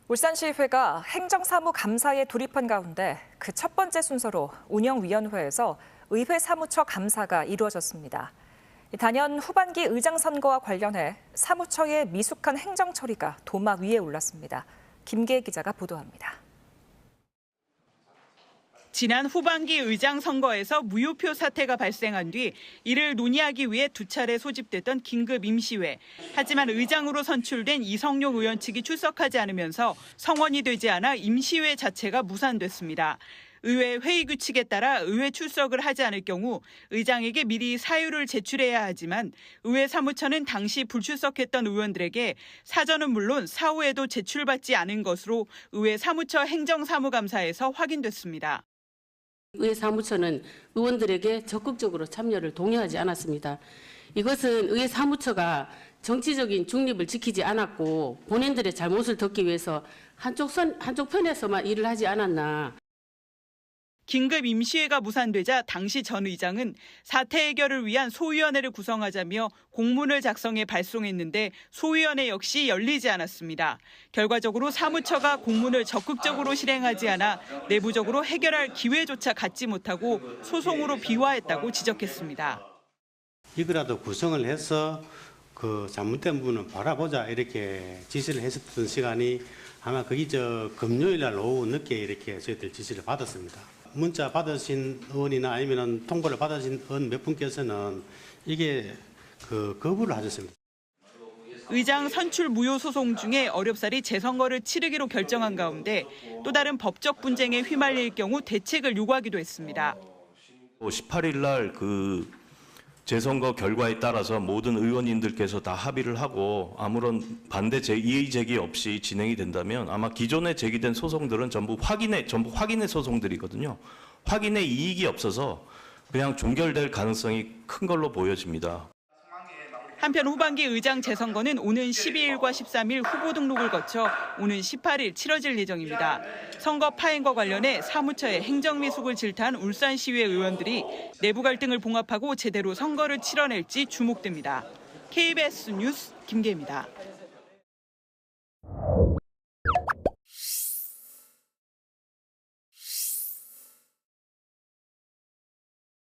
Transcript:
울산시의회가 행정사무감사에 돌입한 가운데 그 첫 번째 순서로 운영위원회에서 의회 사무처 감사가 이루어졌습니다. 단연 후반기 의장 선거와 관련해 사무처의 미숙한 행정 처리가 도마 위에 올랐습니다. 김계혜 기자가 보도합니다. 지난 후반기 의장 선거에서 무효표 사태가 발생한 뒤 이를 논의하기 위해 두 차례 소집됐던 긴급 임시회. 하지만 의장으로 선출된 이성용 의원 측이 출석하지 않으면서 성원이 되지 않아 임시회 자체가 무산됐습니다. 의회 회의 규칙에 따라 의회 출석을 하지 않을 경우 의장에게 미리 사유를 제출해야 하지만 의회 사무처는 당시 불출석했던 의원들에게 사전은 물론 사후에도 제출받지 않은 것으로 의회 사무처 행정사무감사에서 확인됐습니다. 의회 사무처는 의원들에게 적극적으로 참여를 독려하지 않았습니다. 이것은 의회 사무처가 정치적인 중립을 지키지 않았고 본인들의 잘못을 덮기 위해서 한쪽 편에서만 일을 하지 않았나. 긴급 임시회가 무산되자 당시 전 의장은 사태 해결을 위한 소위원회를 구성하자며 공문을 작성해 발송했는데 소위원회 역시 열리지 않았습니다. 결과적으로 사무처가 공문을 적극적으로 실행하지 않아 내부적으로 해결할 기회조차 갖지 못하고 소송으로 비화했다고 지적했습니다. 이거라도 구성을 해서 그 잘못된 부분을 바라보자 이렇게 지시를 했었던 시간이 아마 그게 금요일 날 오후 늦게 이렇게 저희들 지시를 받았습니다. 문자 받으신 의원이나 아니면 통보를 받으신 의원 몇 분께서는 이게 거부를 하셨습니다. 의장 선출 무효 소송 중에 어렵사리 재선거를 치르기로 결정한 가운데 또 다른 법적 분쟁에 휘말릴 경우 대책을 요구하기도 했습니다. 18일 날 그 재선거 결과에 따라서 모든 의원님들께서 다 합의를 하고 아무런 반대 이의 제기 없이 진행이 된다면 아마 기존에 제기된 소송들은 전부 확인의 소송들이거든요. 확인의 이익이 없어서 그냥 종결될 가능성이 큰 걸로 보여집니다. 한편 후반기 의장 재선거는 오는 12일과 13일 후보 등록을 거쳐 오는 18일 치러질 예정입니다. 선거 파행과 관련해 사무처의 행정미숙을 질타한 울산시의회 의원들이 내부 갈등을 봉합하고 제대로 선거를 치러낼지 주목됩니다. KBS 뉴스 김계혜입니다.